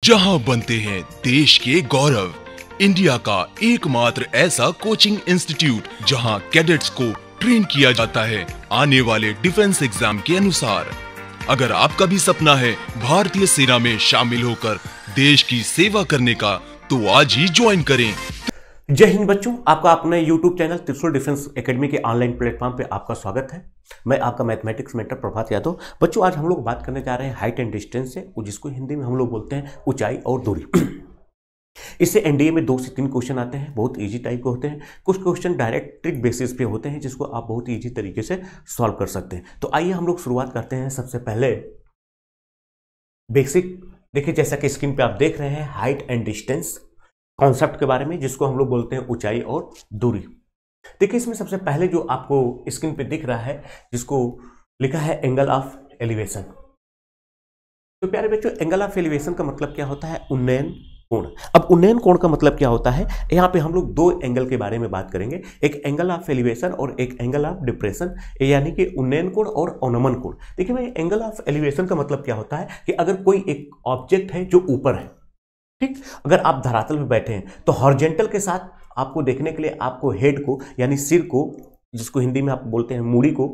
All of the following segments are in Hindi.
जहां बनते हैं देश के गौरव, इंडिया का एकमात्र ऐसा कोचिंग इंस्टीट्यूट जहां कैडेट्स को ट्रेन किया जाता है आने वाले डिफेंस एग्जाम के अनुसार। अगर आपका भी सपना है भारतीय सेना में शामिल होकर देश की सेवा करने का, तो आज ही ज्वाइन करें। जय हिंद बच्चों, आपका अपने YouTube चैनल त्रिशूल डिफेंस एकेडमी के ऑनलाइन प्लेटफॉर्म पे आपका स्वागत है। मैं आपका मैथमेटिक्स मेंटर प्रभात यादव। बच्चों, आज हम लोग बात करने जा रहे हैं हाइट एंड डिस्टेंस से, जिसको हिंदी में हम लोग बोलते हैं ऊंचाई और दूरी। इससे एनडीए में 2 से 3 क्वेश्चन आते हैं, बहुत इजी टाइप के होते हैं। कुछ क्वेश्चन डायरेक्ट ट्रिक बेसिस पे होते हैं, जिसको आप बहुत इजी तरीके से सॉल्व कर सकते हैं। तो आइए हम लोग शुरुआत करते हैं। सबसे पहले बेसिक देखिए, जैसा कि स्क्रीन पे आप देख रहे हैं, हाइट एंड डिस्टेंस कॉन्सेप्ट के बारे में, जिसको हम लोग बोलते हैं ऊंचाई और दूरी। देखिए, इसमें सबसे पहले जो आपको स्क्रीन पे दिख रहा है, जिसको लिखा है एंगल ऑफ एलिवेशन। तो प्यारे बच्चों, एंगल ऑफ एलिवेशन का मतलब क्या होता है? उन्नयन कोण। अब उन्नयन कोण का मतलब क्या होता है? यहाँ पे हम लोग 2 एंगल के बारे में बात करेंगे, एक एंगल ऑफ एलिवेशन और एक एंगल ऑफ डिप्रेशन, यानी कि उन्नयन कोण और अवनमन कोण। देखिए भाई, एंगल ऑफ एलिवेशन का मतलब क्या होता है कि अगर कोई एक ऑब्जेक्ट है जो ऊपर है, ठीक, अगर आप धरातल पे बैठे हैं तो हॉरिजॉन्टल के साथ आपको देखने के लिए आपको हेड को, यानी सिर को, जिसको हिंदी में आप बोलते हैं मूड़ी को,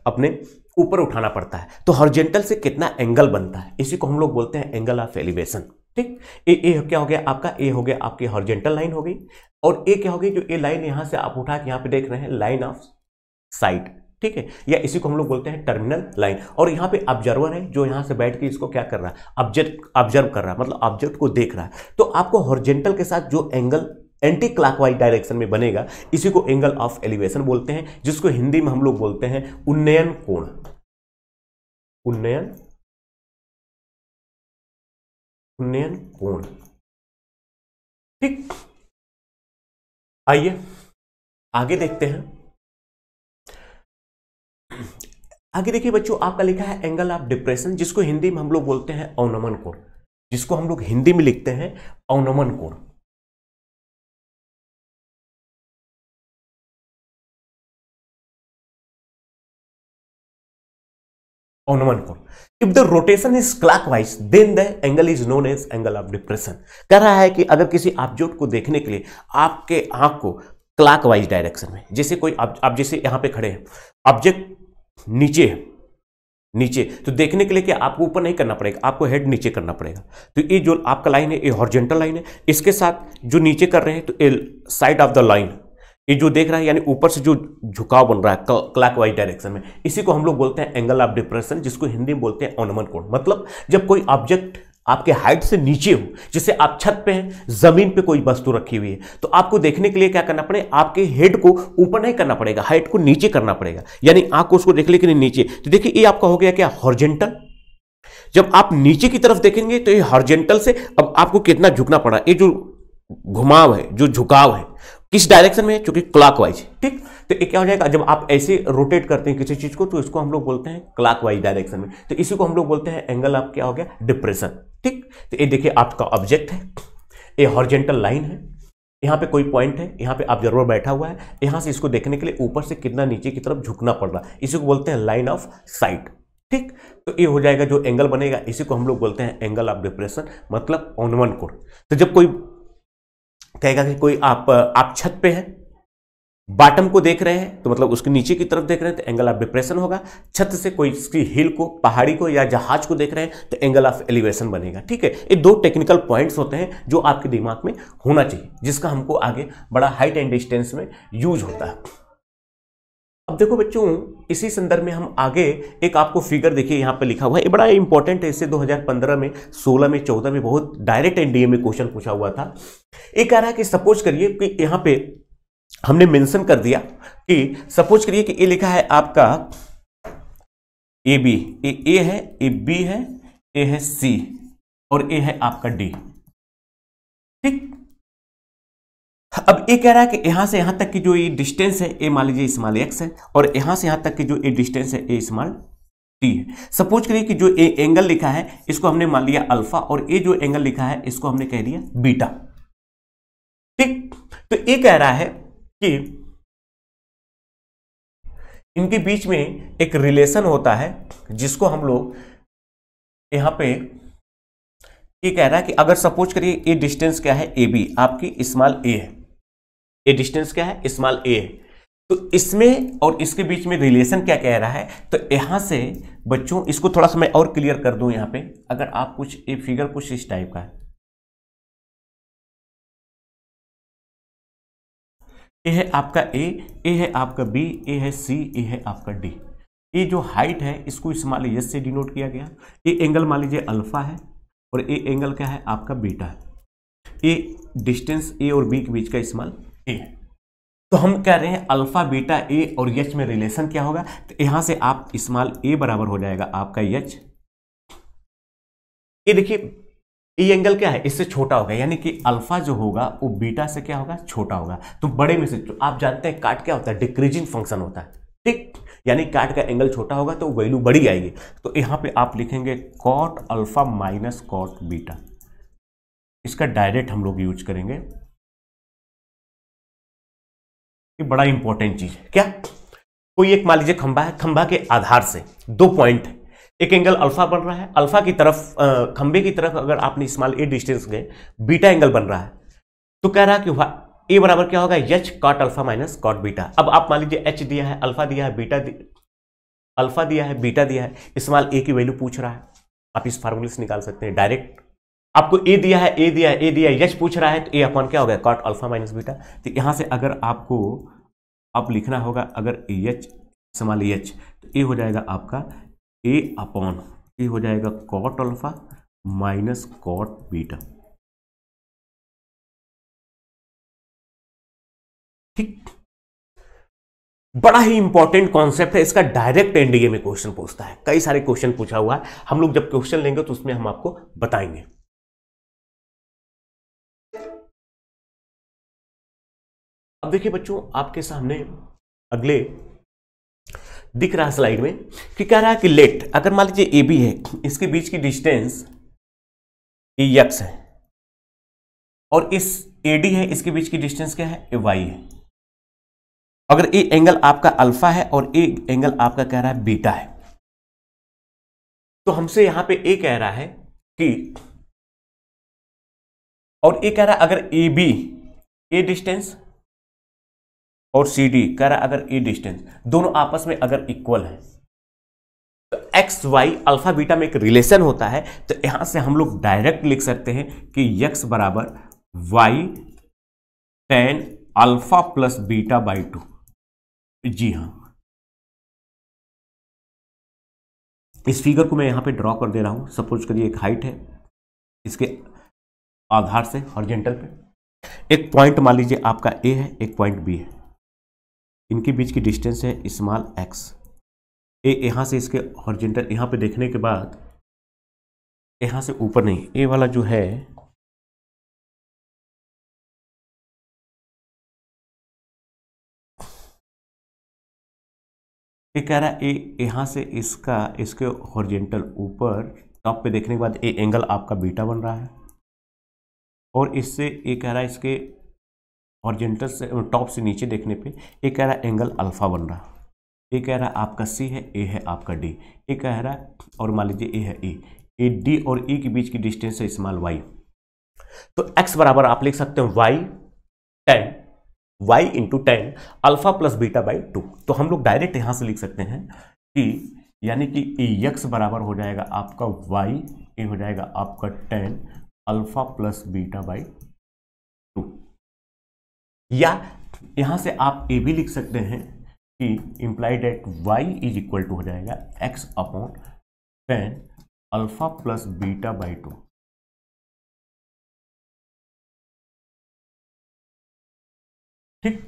अपने ऊपर उठाना पड़ता है। तो हॉरिजॉन्टल से कितना एंगल बनता है, इसी को हम लोग बोलते हैं एंगल ऑफ एलिवेशन। ठीक, ए क्या हो गया आपका? ए हो गया आपकी हॉरिजॉन्टल लाइन हो गई, और ए क्या हो गई? जो ए लाइन यहां से आप उठा के यहां पे देख रहे हैं, लाइन ऑफ साइट, ठीक है, या इसी को हम लोग बोलते हैं टर्मिनल लाइन। और यहाँ पे ऑब्जर्वर है जो यहाँ से बैठ के इसको क्या कर रहा है? ऑब्जर्व कर रहा है, मतलब ऑब्जेक्ट को देख रहा है। तो आपको हॉरिजॉन्टल के साथ जो एंगल एंटी क्लॉकवाइज डायरेक्शन में बनेगा, इसी को एंगल ऑफ एलिवेशन बोलते हैं, जिसको हिंदी में हम लोग बोलते हैं उन्नयन कोण। उन्नयन कोण, ठीक। आइए आगे देखते हैं। आगे देखिए बच्चों, आपका लिखा है एंगल ऑफ डिप्रेशन, जिसको हिंदी में हम लोग बोलते हैं अवनमन कोण, जिसको हम लोग हिंदी में लिखते हैं अवनमन कोण। अवनमन कोण। If the rotation is clockwise then the angle is known as angle of depression. कह रहा है कि अगर किसी ऑब्जेक्ट को देखने के लिए आपके आंख को क्लॉकवाइज डायरेक्शन में, जैसे कोई आप जैसे यहां पे खड़े हैं, ऑब्जेक्ट नीचे है, नीचे, तो देखने के लिए क्या आपको ऊपर नहीं करना पड़ेगा, आपको हेड नीचे करना पड़ेगा। तो ये जो आपका लाइन है, ये हॉरिजॉन्टल लाइन है, इसके साथ जो नीचे कर रहे हैं, तो ये साइड ऑफ द लाइन, ये जो देख रहा है, यानी ऊपर से जो झुकाव बन रहा है क्लॉकवाइज डायरेक्शन में, इसी को हम लोग बोलते हैं एंगल ऑफ डिप्रेशन, जिसको हिंदी में बोलते हैं अवनमन कोण। मतलब जब कोई ऑब्जेक्ट आपके हाइट से नीचे हो, जैसे आप छत पे हैं, जमीन पे कोई वस्तु रखी हुई है, तो आपको देखने के लिए क्या करना पड़ेगा? आपके हेड को ऊपर नहीं करना पड़ेगा, हाइट को नीचे करना पड़ेगा, यानी आंख को उसको देखने के लिए नीचे। तो देखिए, ये आपका हो गया क्या? हॉरिजॉन्टल। जब आप नीचे की तरफ देखेंगे तो ये हॉरिजॉन्टल से अब आपको कितना झुकना पड़ा, ये जो घुमाव है, जो झुकाव है, किस डायरेक्शन में है? क्योंकि क्लॉकवाइज, ठीक। तो ये क्या हो जाएगा? जब आप ऐसे रोटेट करते हैं किसी चीज को, तो इसको हम लोग बोलते हैं क्लॉकवाइज डायरेक्शन में, तो इसी को हम लोग बोलते हैं एंगल ऑफ क्या हो गया? डिप्रेशन, ठीक। तो ये देखिए, आपका ऑब्जेक्ट है, ये हॉरिजॉन्टल लाइन है, यहाँ पे कोई पॉइंट है, यहाँ पे ऑब्जर्वर बैठा हुआ है, यहाँ से इसको देखने के लिए ऊपर से कितना नीचे की तरफ झुकना पड़ रहा है, इसी को बोलते हैं लाइन ऑफ साइट, ठीक। तो ये हो जाएगा जो एंगल बनेगा, इसी को हम लोग बोलते हैं एंगल ऑफ डिप्रेशन, मतलब अवनमन कोण। तो जब कोई कहेगा कि कोई आप छत पे हैं, बॉटम को देख रहे हैं, तो मतलब उसके नीचे की तरफ देख रहे हैं, तो एंगल ऑफ डिप्रेशन होगा। छत से कोई इसकी हिल को, पहाड़ी को या जहाज को देख रहे हैं, तो एंगल ऑफ एलिवेशन बनेगा, ठीक है। ये 2 टेक्निकल पॉइंट्स होते हैं जो आपके दिमाग में होना चाहिए, जिसका हमको आगे बड़ा हाइट एंड डिस्टेंस में यूज होता है। अब देखो बच्चों, इसी संदर्भ में हम आगे एक आपको फिगर देखिए, यहाँ पे लिखा हुआ है, ये बड़ा इंपॉर्टेंट है। इससे 2015 में, 16 में, 14 में बहुत डायरेक्ट एनडीए में क्वेश्चन पूछा हुआ था। ये कह रहा है कि सपोज करिए कि यहाँ पे हमने मेंशन कर दिया कि सपोज करिए कि ये लिखा है आपका ए बी, ए है, ए बी है, ए है सी, और ए है आपका डी, ठीक। अब ये कह रहा है कि यहां से यहां तक की जो ये डिस्टेंस है, ए मान लीजिए स्मॉल एक्स है, और यहां से यहां तक की जो ये डिस्टेंस है, ए स्मॉल टी है। सपोज करिए कि जो ए एंगल लिखा है, इसको हमने मान लिया अल्फा, और ये जो एंगल लिखा है, इसको हमने कह दिया बीटा, ठीक। तो ये कह रहा है कि इनके बीच में एक रिलेशन होता है, जिसको हम लोग यहां पे ये कह रहा है कि अगर सपोज करिए ये डिस्टेंस क्या है, ए बी, आपकी स्मॉल ए है, ये डिस्टेंस क्या है, स्मॉल ए है, तो इसमें और इसके बीच में रिलेशन क्या कह रहा है, तो यहां से बच्चों इसको थोड़ा सा मैं और क्लियर कर दूं। यहां पे अगर आप कुछ ये फिगर कुछ इस टाइप का है, ये है आपका ए है आपका बी, ए है सी, ए है आपका डी। ये जो हाइट है इसको स्मॉल एस से डिनोट किया गया। ये एंगल मान लीजिए अल्फा है और ये एंगल क्या है आपका बीटा है। ये डिस्टेंस ए और बी के बीच का स्मॉल ए है। तो हम कह रहे हैं अल्फा बीटा ए और एच में रिलेशन क्या होगा, तो यहां से आप स्मॉल ए बराबर हो जाएगा आपका एच। ये देखिए ये एंगल क्या है, इससे छोटा होगा, यानी कि अल्फा जो होगा वो बीटा से क्या होगा, छोटा होगा। तो बड़े में से आप जानते हैं काट क्या होता है, डिक्रीजिंग फंक्शन होता है, ठीक, यानी काट का एंगल छोटा होगा तो वैल्यू बड़ी आएगी। तो यहां पे आप लिखेंगे cot alpha minus cot beta, इसका डायरेक्ट हम लोग यूज करेंगे। ये बड़ा इंपॉर्टेंट चीज है। क्या, कोई एक मान लीजिए खंभा है, खंभा के आधार से दो पॉइंट है, एक एंगल अल्फा बन रहा है, अल्फा की तरफ खंभे की तरफ अगर आपने स्मॉल ए डिस्टेंस गए, बीटा एंगल बन रहा है। तो कह रहा है कि ए बराबर क्या होगा, h cot alpha minus cot beta. अब आप मान लीजिए एच दिया है, अल्फा दिया है, अल्फा दिया है, बीटा दिया है, स्मॉल ए की वैल्यू पूछ रहा है, आप इस फार्मूले से निकाल सकते हैं डायरेक्ट। आपको ए दिया है, ए दिया है, ए दिया है, एच पूछ रहा है, तो ए अपॉन क्या हो गया, कॉट अल्फा माइनस बीटा। तो यहां से अगर आपको आप लिखना होगा, अगर एच स्मॉल एच, तो ए हो जाएगा आपका ए अपॉन ए हो जाएगा cot alpha minus cot beta, ठीक। बड़ा ही इंपॉर्टेंट कॉन्सेप्ट है, इसका डायरेक्ट एनडीए में क्वेश्चन पूछता है, कई सारे क्वेश्चन पूछा हुआ है। हम लोग जब क्वेश्चन लेंगे तो उसमें हम आपको बताएंगे। अब देखिए बच्चों, आपके सामने अगले दिख रहा है स्लाइड में कि कह रहा है कि लेट, अगर मान लीजिए ए बी है, इसके बीच की डिस्टेंस एक्स है, और इस एडी है, इसके बीच की डिस्टेंस क्या है, वाई है। अगर ए एंगल आपका अल्फा है और ए एंगल आपका कह रहा है बीटा है, तो हमसे यहां पे ए कह रहा है कि, और ए कह रहा है अगर ए बी ए डिस्टेंस और सी डी कह रहा है अगर ए डिस्टेंस, दोनों आपस में अगर इक्वल है, तो एक्स वाई अल्फा बीटा में एक रिलेशन होता है। तो यहां से हम लोग डायरेक्ट लिख सकते हैं कि एक्स बराबर y tan alpha plus beta by 2। जी हां, इस फिगर को मैं यहां पे ड्रॉ कर दे रहा हूं। सपोज करिए एक हाइट है, इसके आधार से हॉरिजॉन्टल पे एक पॉइंट मान लीजिए आपका ए है, एक पॉइंट बी है, इनके बीच की डिस्टेंस है स्मॉल एक्स। ए यहां से इसके हॉरिजॉन्टल यहां पे देखने के बाद, यहां से ऊपर नहीं, ए वाला जो है ये कह रहा है ए यहां से इसका इसके हॉरिजॉन्टल ऊपर टॉप पे देखने के बाद ए एंगल आपका बीटा बन रहा है, और इससे ए कह रहा है इसके हॉरिजॉन्टल से टॉप से नीचे देखने पे ए कह रहा है एंगल अल्फा बन रहा है। ए कह रहा है आपका सी है, ए है आपका डी। ए कह रहा है, और मान लीजिए ए है ए डी और ई के बीच की डिस्टेंस है स्मॉल वाई। तो एक्स बराबर आप लिख सकते हैं y tan, y into tan alpha plus beta by 2। तो हम लोग डायरेक्ट यहां से लिख सकते हैं कि, यानी कि एक्स बराबर हो जाएगा आपका वाई, ए हो जाएगा आपका ten alpha plus beta by 2। या यहां से आप ए भी लिख सकते हैं कि implied at y is equal to हो जाएगा x upon tan alpha plus beta by 2। ठीक,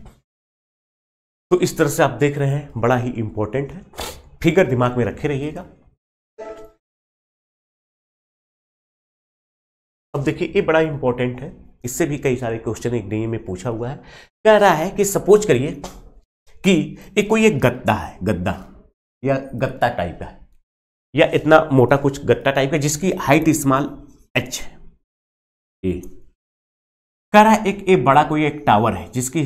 तो इस तरह से आप देख रहे हैं, बड़ा ही इंपॉर्टेंट है, फिगर दिमाग में रखे रहिएगा। अब देखिए ये बड़ा इंपॉर्टेंट है, इससे भी कई सारे क्वेश्चन एक डीए में पूछा हुआ है। कह रहा है कि सपोज करिए कि ये कोई एक गद्दा है, गद्दा या गत्ता टाइप का है, या इतना मोटा कुछ गत्ता टाइप का जिसकी हाइट स्मॉल h है। ए कह रहा है एक ए बड़ा कोई एक टावर है जिसकी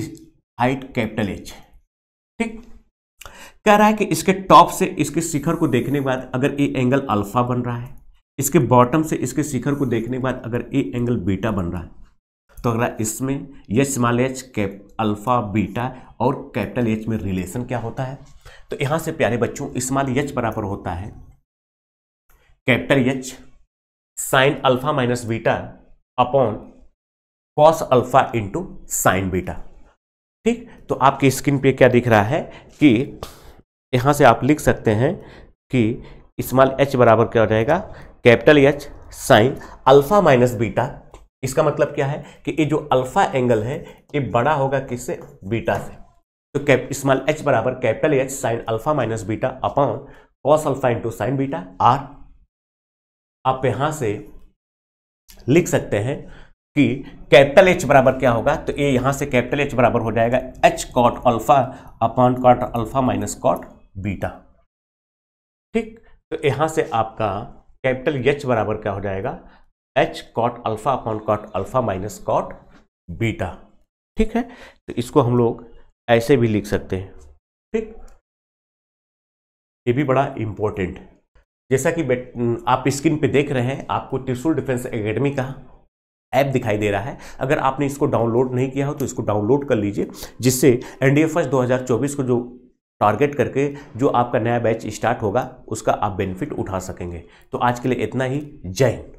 हाइट कैपिटल H है। ठीक, कह रहा है कि इसके टॉप से इसके शिखर को देखने के बाद अगर ए एंगल अल्फा बन रहा है, इसके बॉटम से इसके शिखर को देखने के बाद अगर ए एंगल बीटा बन रहा है तो अगर इसमें H small H cap alpha beta और कैपिटल एच में रिलेशन क्या होता है, तो यहां से प्यारे बच्चों स्मॉल एच बराबर होता है capital h sine alpha minus beta upon cos alpha into sine beta. ठीक, तो आपकी स्क्रीन पे क्या दिख रहा है कि यहां से आप लिख सकते हैं कि स्मॉल एच बराबर क्या हो जाएगा capital h sine alpha minus beta. इसका मतलब क्या है कि ये जो अल्फा एंगल है ये बड़ा होगा किससे, बीटा से। तो स्मॉल एच बराबर capital h sine alpha minus beta upon cos alpha into sine beta r. आप यहां से लिख सकते हैं कि कैपिटल एच बराबर क्या होगा, तो ये यहां से कैपिटल एच बराबर हो जाएगा h cot alpha upon cot alpha minus cot beta. ठीक, तो यहां से आपका कैपिटल एच बराबर क्या हो जाएगा h cot alpha upon cot alpha minus cot beta. ठीक है, तो इसको हम लोग ऐसे भी लिख सकते हैं। ठीक, ये भी बड़ा इंपॉर्टेंट है। जैसा कि आप स्क्रीन पे देख रहे हैं, आपको त्रिशूल डिफेंस एकेडमी का ऐप दिखाई दे रहा है। अगर आपने इसको डाउनलोड नहीं किया हो तो इसको डाउनलोड कर लीजिए, जिससे एनडीए फर्स्ट 2024 को जो टारगेट करके जो आपका नया बैच स्टार्ट होगा उसका आप बेनिफिट उठा सकेंगे। तो आज के लिए इतना ही। जय हिंद।